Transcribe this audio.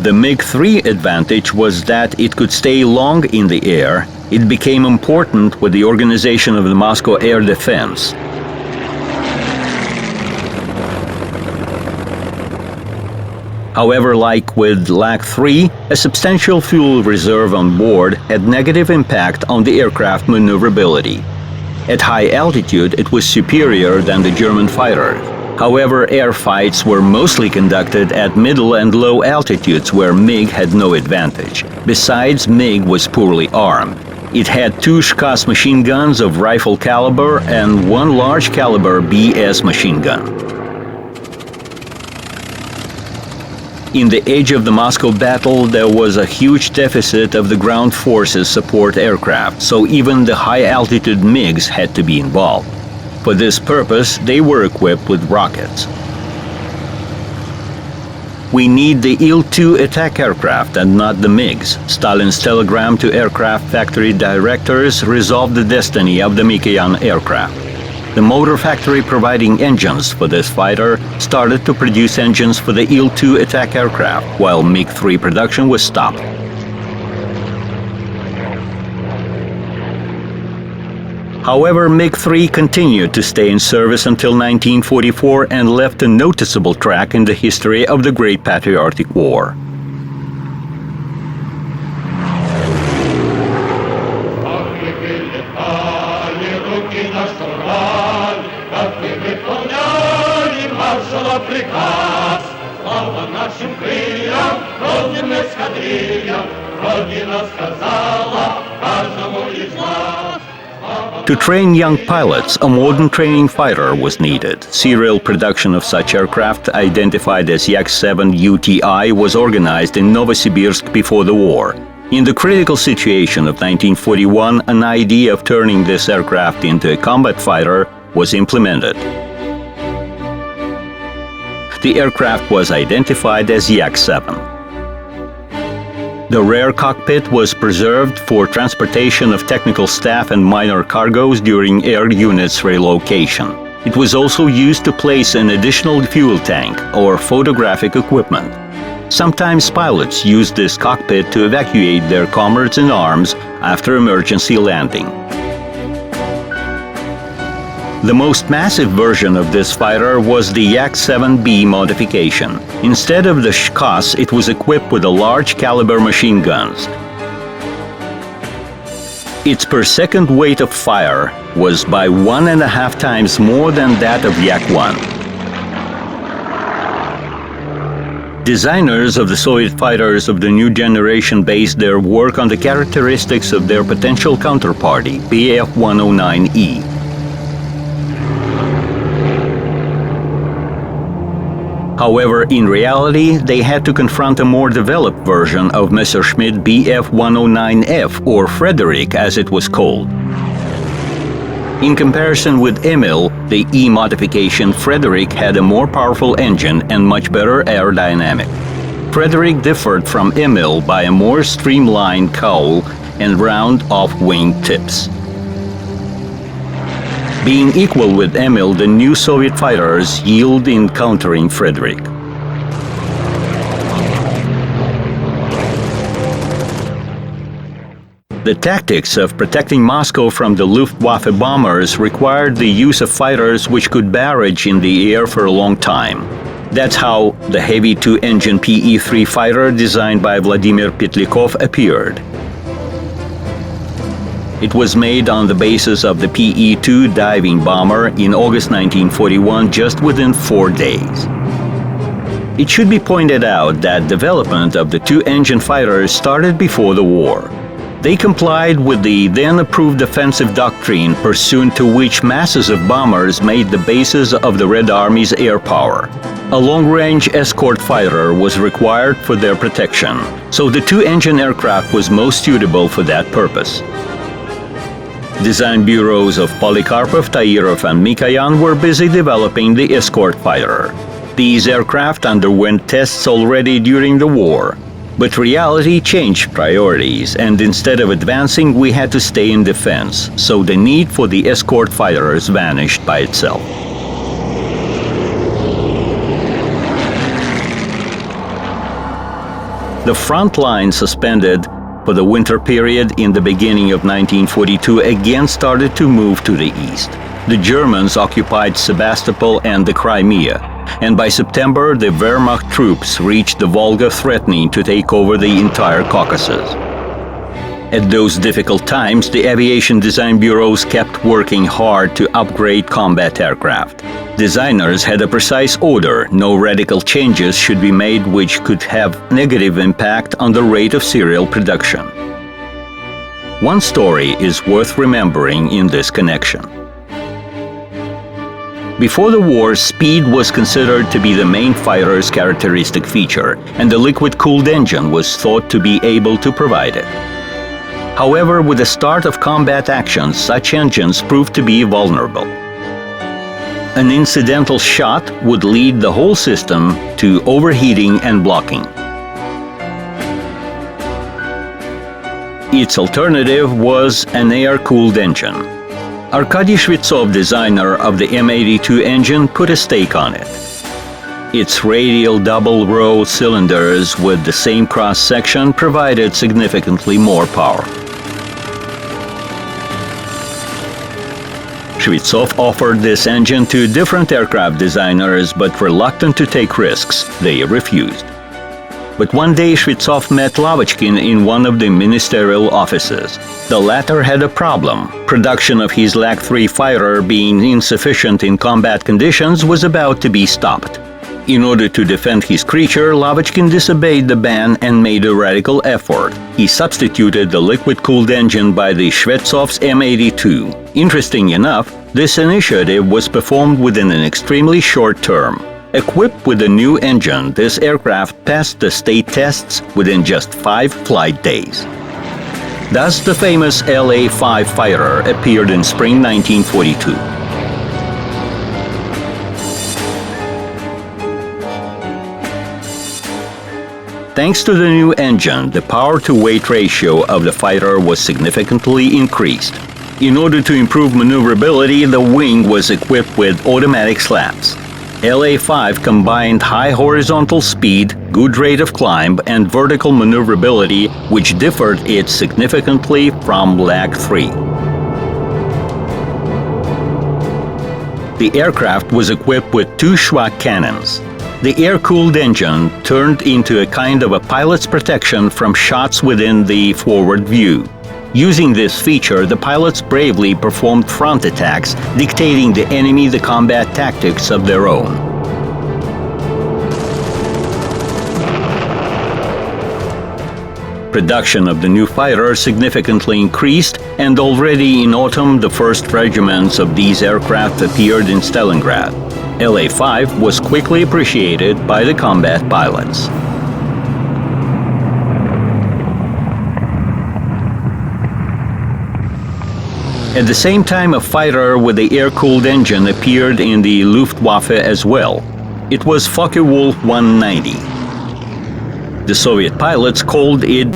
The MiG-3 advantage was that it could stay long in the air. It became important with the organization of the Moscow air defense. However, like with LAC-3, a substantial fuel reserve on board had negative impact on the aircraft maneuverability. At high altitude, it was superior than the German fighter. However, air fights were mostly conducted at middle and low altitudes where MiG had no advantage. Besides, MiG was poorly armed. It had 2 Shkas machine guns of rifle caliber and 1 large caliber BS machine gun. In the age of the Moscow battle, there was a huge deficit of the ground forces support aircraft, so even the high-altitude MiGs had to be involved. For this purpose, they were equipped with rockets. We need the Il-2 attack aircraft and not the MiGs. Stalin's telegram to aircraft factory directors resolved the destiny of the Mikoyan aircraft. The motor factory providing engines for this fighter started to produce engines for the Il-2 attack aircraft, while MiG-3 production was stopped. However, MiG-3 continued to stay in service until 1944 and left a noticeable track in the history of the Great Patriotic War. To train young pilots, a modern training fighter was needed. Serial production of such aircraft, identified as Yak-7 UTI, was organized in Novosibirsk before the war. In the critical situation of 1941, an idea of turning this aircraft into a combat fighter was implemented. The aircraft was identified as Yak-7. The rear cockpit was preserved for transportation of technical staff and minor cargoes during air units relocation. It was also used to place an additional fuel tank or photographic equipment. Sometimes pilots used this cockpit to evacuate their comrades in arms after emergency landing. The most massive version of this fighter was the Yak-7B modification. Instead of the Shkas, it was equipped with a large caliber machine guns. Its per second weight of fire was by 1.5 times more than that of Yak-1. Designers of the Soviet fighters of the new generation based their work on the characteristics of their potential counterparty, Bf-109E. However, in reality, they had to confront a more developed version of Messerschmitt Bf-109F, or Frederick as it was called. In comparison with Emil, the E modification, Frederick had a more powerful engine and much better aerodynamic. Frederick differed from Emil by a more streamlined cowl and round off-wing tips. Being equal with Emil, the new Soviet fighters yielded in countering Frederick. The tactics of protecting Moscow from the Luftwaffe bombers required the use of fighters which could barrage in the air for a long time. That's how the heavy 2-engine PE-3 fighter designed by Vladimir Petlikov appeared. It was made on the basis of the PE-2 diving bomber in August 1941, just within 4 days. It should be pointed out that development of the 2-engine fighters started before the war. They complied with the then-approved defensive doctrine, pursuant to which masses of bombers made the basis of the Red Army's air power. A long-range escort fighter was required for their protection, so the 2-engine aircraft was most suitable for that purpose. Design bureaus of Polikarpov, Tairov, and Mikoyan were busy developing the escort fighter. These aircraft underwent tests already during the war. But reality changed priorities, and instead of advancing, we had to stay in defense, so the need for the escort fighters vanished by itself. The front line suspended for the winter period in the beginning of 1942 again started to move to the east. The Germans occupied Sebastopol and the Crimea, and by September the Wehrmacht troops reached the Volga, threatening to take over the entire Caucasus. At those difficult times, the aviation design bureaus kept working hard to upgrade combat aircraft. Designers had a precise order: no radical changes should be made which could have negative impact on the rate of serial production. One story is worth remembering in this connection. Before the war, speed was considered to be the main fighter's characteristic feature, and the liquid-cooled engine was thought to be able to provide it. However, with the start of combat actions, such engines proved to be vulnerable. An incidental shot would lead the whole system to overheating and blocking. Its alternative was an air-cooled engine. Arkady Shvetsov, designer of the M82 engine, put a stake on it. Its radial double-row cylinders with the same cross-section provided significantly more power. Shvetsov offered this engine to different aircraft designers, but reluctant to take risks, they refused. But one day Shvetsov met Lavochkin in one of the ministerial offices. The latter had a problem. Production of his Lag-3 fighter, being insufficient in combat conditions, was about to be stopped. In order to defend his creature, Lavochkin disobeyed the ban and made a radical effort. He substituted the liquid-cooled engine by the Shvetsov's M82. Interesting enough, this initiative was performed within an extremely short term. Equipped with a new engine, this aircraft passed the state tests within just 5 flight days. Thus, the famous LA-5 fighter appeared in spring 1942. Thanks to the new engine, the power-to-weight ratio of the fighter was significantly increased. In order to improve maneuverability, the wing was equipped with automatic slats. LA-5 combined high horizontal speed, good rate of climb, and vertical maneuverability, which differed it significantly from Lag-3. The aircraft was equipped with 2 Schwach cannons. The air-cooled engine turned into a kind of a pilot's protection from shots within the forward view. Using this feature, the pilots bravely performed front attacks, dictating the enemy the combat tactics of their own. Production of the new fighter significantly increased, and already in autumn the first regiments of these aircraft appeared in Stalingrad. LA-5 was quickly appreciated by the combat pilots. At the same time, a fighter with the air-cooled engine appeared in the Luftwaffe as well. It was Focke-Wulf 190. The Soviet pilots called it